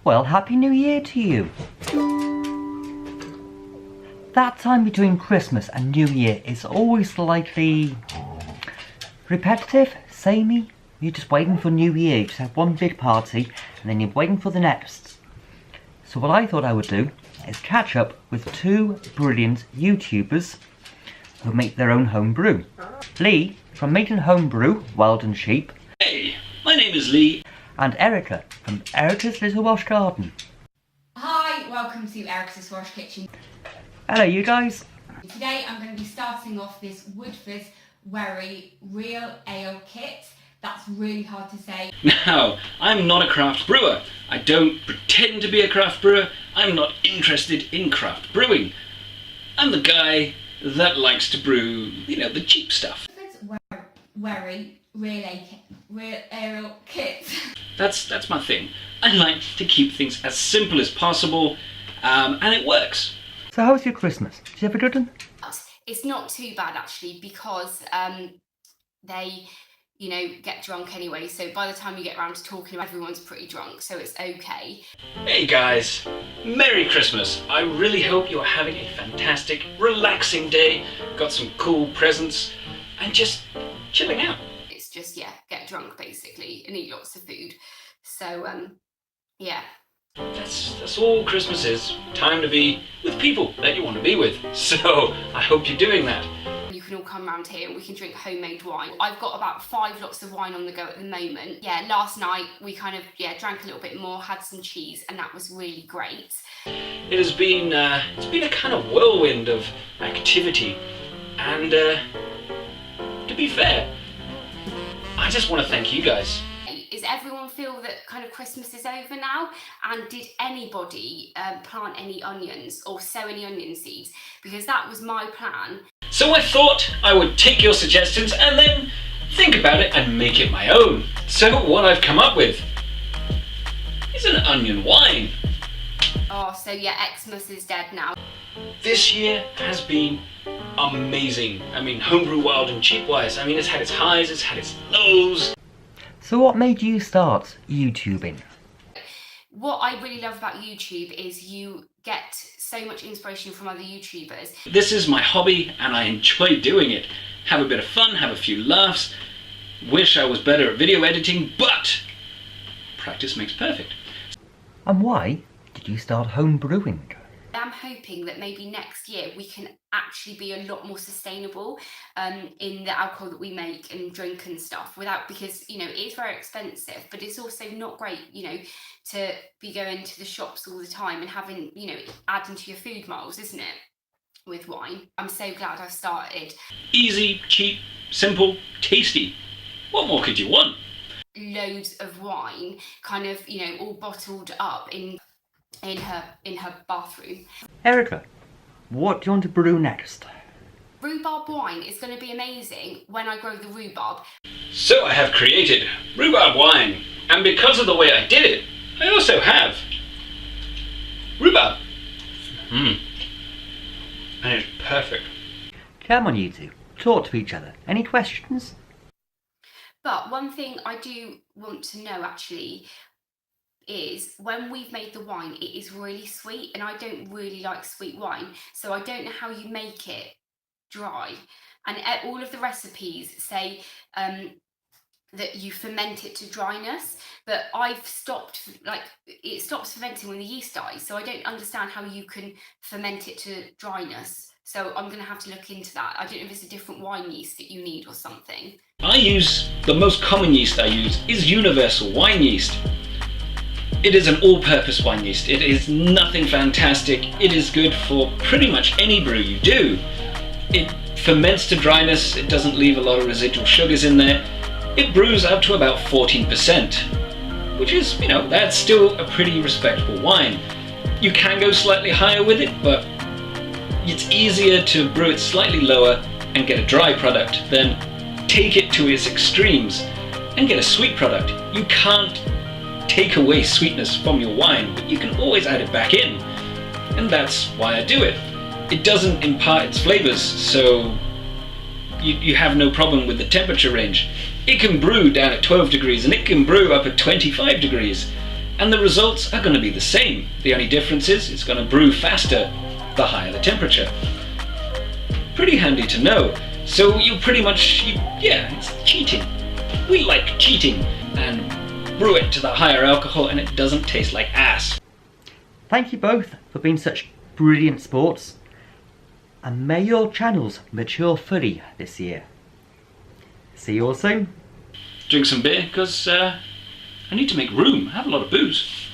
Well, Happy New Year to you. That time between Christmas and New Year is always slightly repetitive, samey. You're just waiting for New Year, you just have one big party and then you're waiting for the next. So what I thought I would do is catch up with two brilliant YouTubers who make their own home brew. Lee from Making Homebrew, Wild and Sheep. Hey, my name is Lee. And Erica from Erica's Little Welsh Garden. Hi, welcome to Erica's Welsh Kitchen. Hello you guys. Today I'm going to be starting off this Woodford Wherry Real Ale Kit. That's really hard to say. Now, I'm not a craft brewer. I don't pretend to be a craft brewer. I'm not interested in craft brewing. I'm the guy that likes to brew, the cheap stuff. Woodford Wherry Real Ale Kit. That's my thing. I like to keep things as simple as possible, and it works. So how was your Christmas? Did you have a good one? It's not too bad actually, because they get drunk anyway, so by the time you get around to talking, everyone's pretty drunk, so it's okay. Hey guys, Merry Christmas. I really hope you're having a fantastic, relaxing day, got some cool presents, and just chilling out. It's just, get drunk basically and eat lots of food. So, yeah. That's all Christmas is. Time to be with people that you want to be with. So, I hope you're doing that. You can all come round here and we can drink homemade wine. I've got about 5 lots of wine on the go at the moment. Yeah, last night we kind of, drank a little bit more, had some cheese, and that was really great. It has been, it's been a kind of whirlwind of activity. And, to be fair, I just want to thank you guys. Does everyone feel that kind of Christmas is over now? And did anybody plant any onions or sow any onion seeds? Because that was my plan. So I thought I would take your suggestions and then think about it and make it my own. So what I've come up with is an onion wine. Oh, so Xmas is dead now. This year has been amazing. I mean, Homebrew, Wild and Cheap wise. I mean, it's had its highs, it's had its lows. So what made you start YouTubing? What I really love about YouTube is you get so much inspiration from other YouTubers. This is my hobby and I enjoy doing it. Have a bit of fun, have a few laughs. Wish I was better at video editing, but practice makes perfect. And why did you start home brewing? I'm hoping that maybe next year we can actually be a lot more sustainable in the alcohol that we make and drink and stuff, because it is very expensive, but it's also not great to be going to the shops all the time and having adding to your food miles, isn't it, with wine. I'm so glad I've started. Easy, cheap, simple, tasty. What more could you want? Loads of wine kind of all bottled up in her bathroom. Erica, what do you want to brew next? Rhubarb wine is going to be amazing when I grow the rhubarb. So I have created rhubarb wine, and because of the way I did it, I also have rhubarb. And it's perfect. Come on you two, talk to each other. Any questions? But one thing I do want to know actually is when we've made the wine, it is really sweet, and I don't really like sweet wine, so I don't know how you make it dry. And all of the recipes say that you ferment it to dryness, but I've stopped, it stops fermenting when the yeast dies, so I don't understand how you can ferment it to dryness. So I'm going to have to look into that. I don't know if it's a different wine yeast that you need or something. The most common yeast I use is universal wine yeast. It is an all-purpose wine yeast. It is nothing fantastic. It is good for pretty much any brew you do. It ferments to dryness. It doesn't leave a lot of residual sugars in there. It brews up to about 14%, which is, that's still a pretty respectable wine. You can go slightly higher with it, but it's easier to brew it slightly lower and get a dry product than take it to its extremes and get a sweet product. You can't take away sweetness from your wine, but you can always add it back in, and that's why I do it. It doesn't impart its flavors, so you have no problem with the temperature range. It can brew down at 12 degrees and it can brew up at 25 degrees. and the results are going to be the same. The only difference is it's going to brew faster the higher the temperature. Pretty handy to know. So you pretty much, yeah, it's cheating. We like cheating, and brew it to the higher alcohol and it doesn't taste like ass. Thank you both for being such brilliant sports, and may your channels mature fully this year. See you all soon. Drink some beer, because I need to make room. I have a lot of booze.